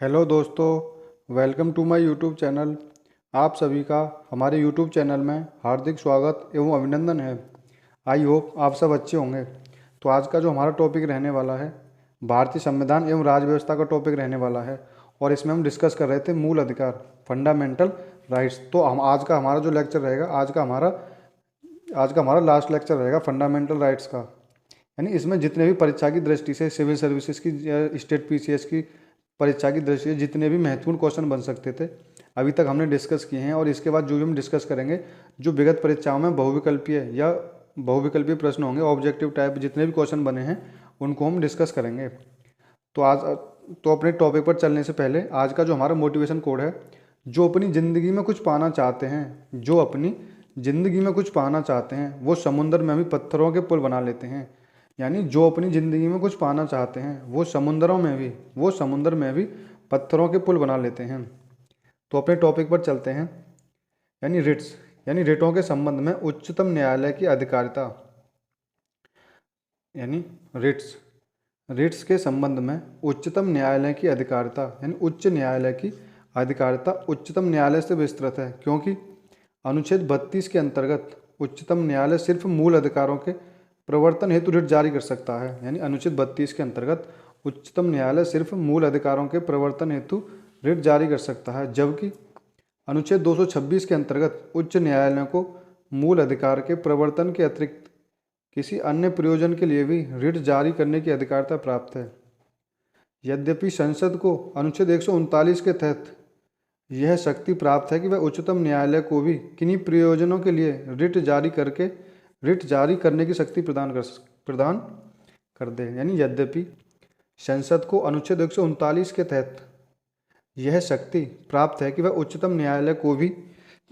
Hello दोस्तों, welcome to my YouTube channel. आप सभी का हमारे यूट्यूब चैनल में हार्दिक स्वागत एवं अभिनंदन है। आई होप आप सब अच्छे होंगे। तो आज का जो हमारा टॉपिक रहने वाला है, भारतीय संविधान एवं राज्य व्यवस्था का टॉपिक रहने वाला है। और इसमें हम डिस्कस कर रहे थे मूल अधिकार, फंडामेंटल राइट्स। तो हम आज का हमारा जो लेक्चर रहेगा, आज का हमारा लास्ट लेक्चर रहेगा फंडामेंटल राइट्स का। यानी इसमें जितने भी परीक्षा की दृष्टि से, सिविल सर्विसेज की या स्टेट पीसीएस की परीक्षा की दृष्टि से जितने भी महत्वपूर्ण क्वेश्चन बन सकते थे, अभी तक हमने डिस्कस किए हैं। और इसके बाद जो भी हम डिस्कस करेंगे, जो विगत परीक्षाओं में बहुविकल्पीय प्रश्न होंगे, ऑब्जेक्टिव टाइप जितने भी क्वेश्चन बने हैं, उनको हम डिस्कस करेंगे। तो अपने टॉपिक पर चलने से पहले आज का जो हमारा मोटिवेशन कोड है, जो अपनी ज़िंदगी में कुछ पाना चाहते हैं, वो समुंदर में भी पत्थरों के पुल बना लेते हैं। यानी जो अपनी ज़िंदगी में कुछ पाना चाहते हैं, वो समुंदर में भी पत्थरों के पुल बना लेते हैं। तो अपने टॉपिक पर चलते हैं। यानी रिट्स, यानी रिटों के संबंध में उच्चतम न्यायालय की अधिकारिता। यानी रिट्स रिट्स के संबंध में उच्चतम न्यायालय की अधिकारिता, यानी उच्च न्यायालय की अधिकारिता उच्चतम न्यायालय से विस्तृत है, क्योंकि अनुच्छेद 32 के अंतर्गत उच्चतम न्यायालय सिर्फ मूल अधिकारों के प्रवर्तन हेतु रिट जारी कर सकता है। यानी अनुच्छेद 32 के अंतर्गत उच्चतम न्यायालय सिर्फ मूल अधिकारों के प्रवर्तन हेतु रिट जारी कर सकता है, जबकि अनुच्छेद 226 के अंतर्गत उच्च न्यायालयों को मूल अधिकार के प्रवर्तन के अतिरिक्त किसी अन्य प्रयोजन के लिए भी रिट जारी करने की अधिकारिता प्राप्त है। यद्यपि संसद को अनुच्छेद 139 के तहत यह शक्ति प्राप्त है कि वह उच्चतम न्यायालय को भी किन्हीं प्रयोजनों के लिए रिट जारी करने की शक्ति प्रदान कर दे। यानी यद्यपि संसद को अनुच्छेद 139 के तहत यह शक्ति प्राप्त है कि वह उच्चतम न्यायालय को भी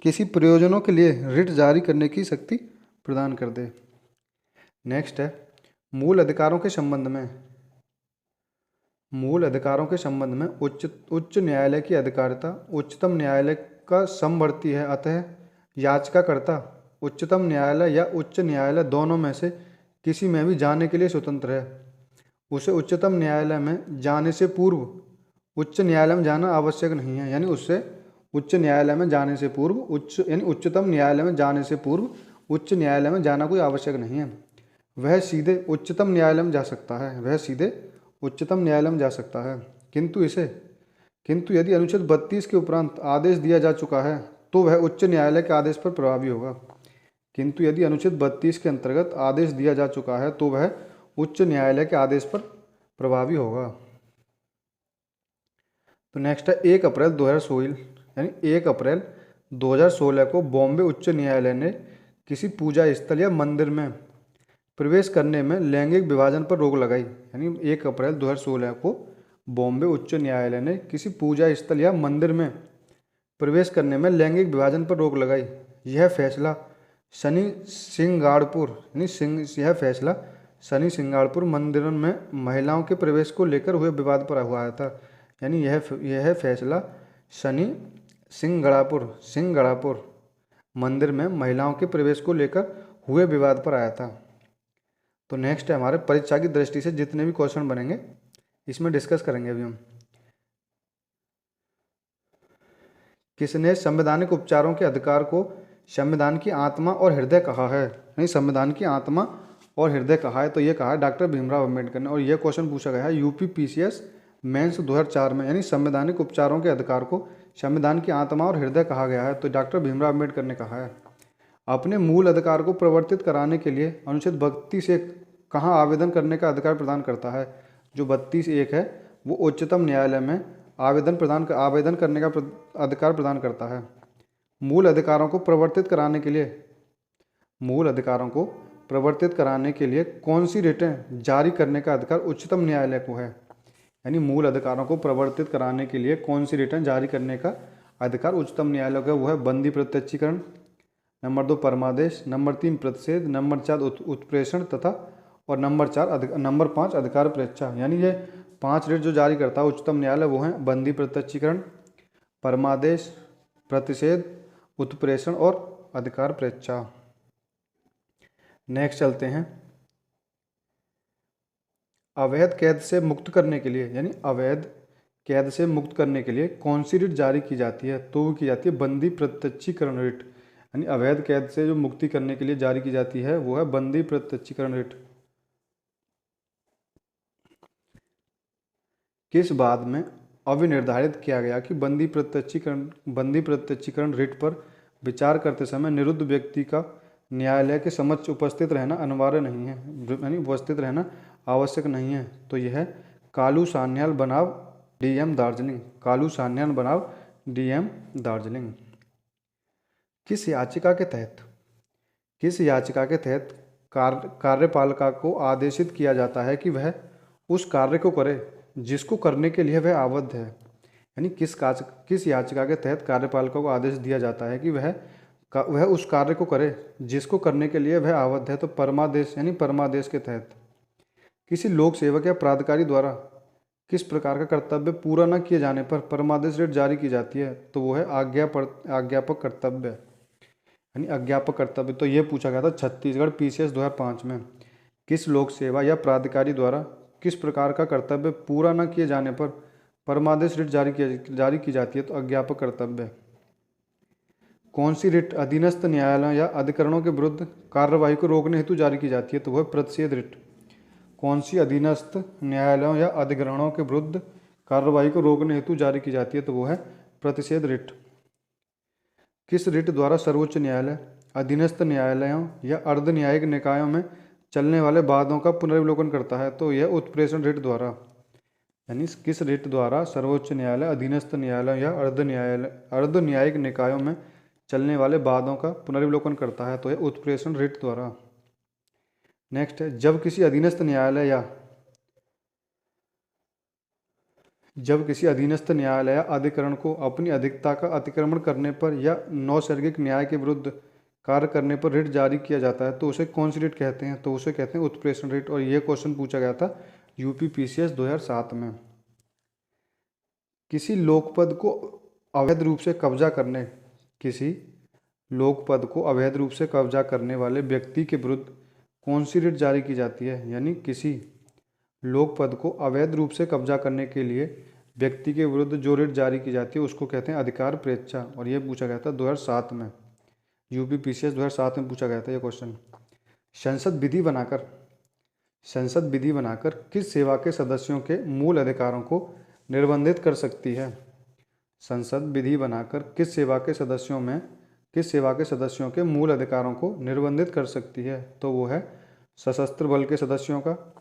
किसी प्रयोजनों के लिए रिट जारी करने की शक्ति प्रदान कर दे। नेक्स्ट है मूल अधिकारों के संबंध में उच्च न्यायालय की अधिकारिता उच्चतम न्यायालय का समवर्ती है। अतः याचिकाकर्ता उच्चतम न्यायालय या उच्च न्यायालय दोनों में से किसी में भी जाने के लिए स्वतंत्र है। उसे उच्चतम न्यायालय में जाने से पूर्व उच्च न्यायालय में जाना आवश्यक नहीं है। यानी उससे उच्च न्यायालय में जाने से पूर्व उच्चतम न्यायालय में जाने से पूर्व उच्च न्यायालय में जाना कोई आवश्यक नहीं है। वह सीधे उच्चतम न्यायालय में जा सकता है। किंतु यदि अनुच्छेद 32 के उपरांत आदेश दिया जा चुका है, तो वह उच्च न्यायालय के आदेश पर प्रभावी होगा। किंतु यदि अनुच्छेद 32 के अंतर्गत आदेश दिया जा चुका है, तो वह उच्च न्यायालय के आदेश पर प्रभावी होगा। तो नेक्स्ट है 1 अप्रैल 2016, यानी 1 अप्रैल 2016 को बॉम्बे उच्च न्यायालय ने किसी पूजा स्थल या मंदिर में प्रवेश करने में लैंगिक विभाजन पर रोक लगाई। यानी 1 अप्रैल 2016 को बॉम्बे उच्च न्यायालय ने किसी पूजा स्थल या मंदिर में प्रवेश करने में लैंगिक विभाजन पर रोक लगाई। यह फैसला शनि सिंगारपुर मंदिरों में महिलाओं के प्रवेश को लेकर हुए विवाद पर हुआ था। यानी यह फैसला शनि सिंगारपुर मंदिर में महिलाओं के प्रवेश को लेकर हुए विवाद पर आया था। तो नेक्स्ट है हमारे परीक्षा की दृष्टि से जितने भी क्वेश्चन बनेंगे, इसमें डिस्कस करेंगे अभी हम। किसने संवैधानिक उपचारों के अधिकार को संविधान की आत्मा और हृदय कहा है? नहीं, संविधान की आत्मा और हृदय कहा है, तो ये कहा है डॉक्टर भीमराव अम्बेडकर ने। और यह क्वेश्चन पूछा गया है यूपी पीसीएस मेंस 2004 में। यानी संवैधानिक उपचारों के अधिकार को संविधान की आत्मा और हृदय कहा गया है, तो डॉक्टर भीमराव अम्बेडकर ने कहा है। अपने मूल अधिकार को प्रवर्तित कराने के लिए अनुच्छेद 32(1) कहाँ आवेदन करने का अधिकार प्रदान करता है? जो 32(1) है वो उच्चतम न्यायालय में आवेदन करने का अधिकार प्रदान करता है। मूल अधिकारों को प्रवर्तित कराने के लिए कौन सी रिटें जारी करने का अधिकार उच्चतम न्यायालय को है? यानी मूल अधिकारों को प्रवर्तित कराने के लिए कौन सी रिटें जारी करने का अधिकार उच्चतम न्यायालय का, वो है बंदी प्रत्यक्षीकरण, नंबर 2 परमादेश, नंबर 3 प्रतिषेध, नंबर 4 उत्प्रेषण तथा और नंबर 5 अधिकार परीक्षा। यानी ये 5 रिट जो जारी करता है उच्चतम न्यायालय, वो हैं बंदी प्रत्यक्षीकरण, परमादेश, प्रतिषेध, उत्प्रेषण और अधिकार परीक्षा। नेक्स्ट चलते हैं अवैध कैद से मुक्त करने के लिए, यानी अवैध कैद से मुक्त करने के लिए कौन सी रिट जारी की जाती है? तो वो की जाती है बंदी प्रत्यक्षीकरण रिट, यानी अवैध कैद से जो मुक्ति करने के लिए जारी की जाती है वो है बंदी प्रत्यक्षीकरण रिट। किस बाद में अविनिर्धारित किया गया कि बंदी प्रत्यक्षीकरण रिट पर विचार करते समय निरुद्ध व्यक्ति का न्यायालय के समक्ष उपस्थित रहना अनिवार्य नहीं है, यानी उपस्थित रहना आवश्यक नहीं है? तो यह है कालू सान्याल बनाम डीएम दार्जिलिंग, कालू सान्याल बनाम डीएम दार्जिलिंग। किस याचिका के तहत कार्यपालिका को आदेशित किया जाता है कि वह उस कार्य को करे जिसको करने के लिए वह आवद्ध है? यानी किस याचिका के तहत कार्यपालिका को आदेश दिया जाता है कि वह उस कार्य को करे जिसको करने के लिए वह आवद्ध है? तो परमादेश, यानी परमादेश के तहत। किसी लोक सेवक या प्राधिकारी द्वारा किस प्रकार का कर्तव्य पूरा न किए जाने पर परमादेश रिट जारी की जाती है? तो वो है आज्ञापक कर्तव्य, यानी अज्ञापक कर्तव्य। तो ये पूछा गया था छत्तीसगढ़ पीसीएस 2005 में। किस लोक सेवा या प्राधिकारी द्वारा किस प्रकार का कर्तव्य पूरा न किए जाने पर परमादेश रिट जारी की जाती है? तो अज्ञापक कर्तव्य। कौन सी रिट अधीनस्थ न्यायालयों या अधिकरणों के विरुद्ध कार्रवाई को रोकने हेतु जारी की जाती है? तो वह प्रतिषेध रिट। कौन सी अधीनस्थ न्यायालयों या अधिग्रहणों के विरुद्ध कार्रवाई को रोकने हेतु जारी की जाती है? तो वो है प्रतिषेध रिट। किस रिट द्वारा सर्वोच्च न्यायालय अधीनस्थ न्यायालयों या अर्ध न्यायिक निकायों में चलने वाले वादों का पुनर्विलोकन करता है? तो यह उत्प्रेषण रिट द्वारा। यानी किस रिट द्वारा सर्वोच्च न्यायालय अधीनस्थ न्यायालयों या अर्ध न्यायिक निकायों में चलने वाले वादों का पुनर्विलोकन करता है? तो यह उत्प्रेषण रिट द्वारा। नेक्स्ट है, जब किसी अधीनस्थ न्यायालय या अधिकरण को अपनी अधिकता का अतिक्रमण करने पर या नैसर्गिक न्याय के विरुद्ध कार्य करने पर रिट जारी किया जाता है तो उसे कौन सी रिट कहते हैं? तो उसे कहते हैं उत्प्रेषण रिट। और ये क्वेश्चन पूछा गया था यूपी पीसीएस 2007 में। किसी लोकपद को अवैध रूप से कब्जा करने वाले व्यक्ति के विरुद्ध कौन सी रिट जारी की जाती है? यानी किसी लोकपद को अवैध रूप से कब्जा करने के लिए व्यक्ति के विरुद्ध जो रिट जारी की जाती है उसको कहते हैं अधिकार प्रेक्षा। और ये पूछा गया था 2007 में, यूपी पीसीएस 2007 में पूछा गया था ये क्वेश्चन। संसद विधि बनाकर किस सेवा के सदस्यों के मूल अधिकारों को निर्बंधित कर सकती है? संसद विधि बनाकर किस सेवा के सदस्यों के मूल अधिकारों को निर्बंधित कर सकती है? तो वो है सशस्त्र बल के सदस्यों का,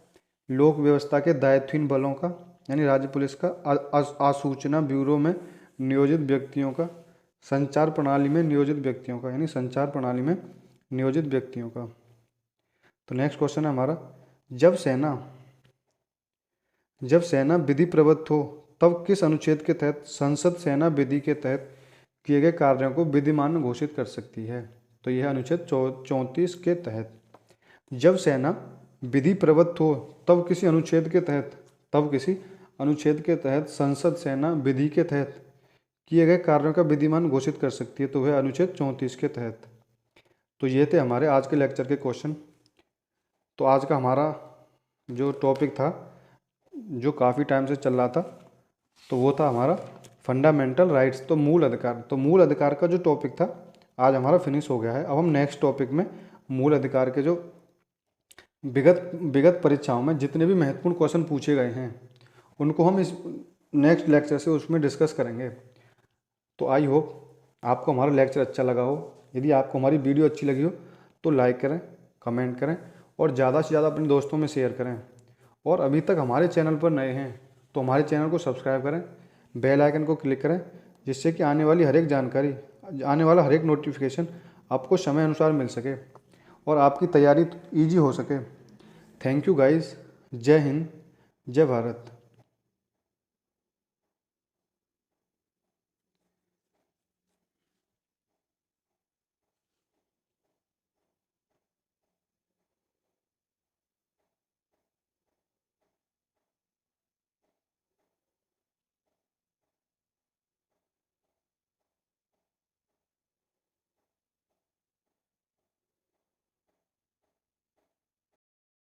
लोक व्यवस्था के दायित्वहीन बलों का यानी राज्य पुलिस का, आसूचना ब्यूरो में नियोजित व्यक्तियों का, संचार प्रणाली में नियोजित व्यक्तियों का, यानी संचार प्रणाली में नियोजित व्यक्तियों का। तो नेक्स्ट क्वेश्चन है हमारा, जब सेना विधि प्रवृत्त हो तब किस अनुच्छेद के तहत संसद सेना विधि के तहत किए गए कार्यों को विधिमान्य घोषित कर सकती है? तो यह अनुच्छेद 34 के तहत। जब सेना विधि प्रवृत्त हो तब किसी अनुच्छेद के तहत संसद सेना विधि के तहत किए गए कार्यों का विधिमान घोषित कर सकती है, तो वह अनुच्छेद 34 के तहत। तो ये थे हमारे आज के लेक्चर के क्वेश्चन। तो आज का हमारा जो टॉपिक था जो काफ़ी टाइम से चल रहा था तो वो था हमारा फंडामेंटल राइट्स, तो मूल अधिकार। तो मूल अधिकार का जो टॉपिक था आज हमारा फिनिश हो गया है। अब हम नेक्स्ट टॉपिक में मूल अधिकार के जो विगत परीक्षाओं में जितने भी महत्वपूर्ण क्वेश्चन पूछे गए हैं उनको हम इस नेक्स्ट लेक्चर से उसमें डिस्कस करेंगे। तो आई होप आपको हमारा लेक्चर अच्छा लगा हो। यदि आपको हमारी वीडियो अच्छी लगी हो तो लाइक करें, कमेंट करें और ज़्यादा से ज़्यादा अपने दोस्तों में शेयर करें। और अभी तक हमारे चैनल पर नए हैं तो हमारे चैनल को सब्सक्राइब करें, बेल आइकन को क्लिक करें, जिससे कि आने वाली हर एक जानकारी, आने वाला हर एक नोटिफिकेशन आपको समय अनुसार मिल सके और आपकी तैयारी ईजी हो सके। Thank you guys. जय हिंद, जय भारत।